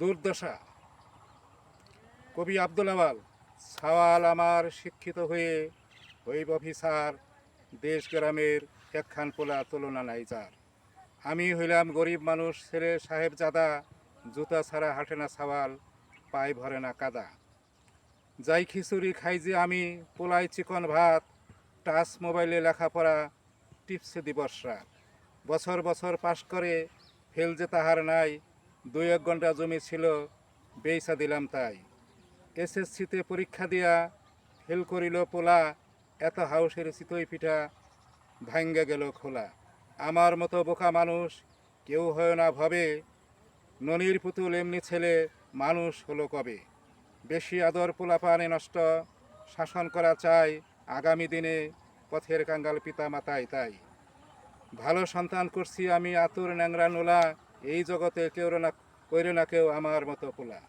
দুর্দশা। কবি আব্দুল আওয়াল। সওয়াল আমার শিক্ষিত হয়ে হইব অফিসার, দেশ গ্রামের একখান পোলা তুলনা নাই যার। আমি হইলাম গরিব মানুষ, ছেলে সাহেবজাদা, জুতা ছাড়া হাঁটে না সওয়াল, পায়ে ভরে না কাদা। যাই খিচুড়ি খাই যে আমি, পোলাই চিকন ভাত, টাচ মোবাইলে লেখাপড়া টিপসে দিবস রাত। বছর বছর পাশ করে ফেল যে তাহার নাই, 2-1 ঘন্টা জমি ছিল বেইসা দিলাম তাই। এসএসসিতে পরীক্ষা দিয়া ফেল করিল পোলা, এত হাউসের চিতই পিঠা ভাঙ্গা গেল খোলা। আমার মতো বোকা মানুষ কেউ হয় না ভবে, ননির পুতুল এমনি ছেলে মানুষ হলো কবে। বেশি আদর পোলা পানে নষ্ট, শাসন করা চাই আগামী দিনে পথের কাঙ্গাল পিতা মাতাই তাই। ভালো সন্তান করছি আমি আতুর ন্যাংরা নোলা, এই জগতে কেউ না কইরে না কেউ আমার মতো পোলা।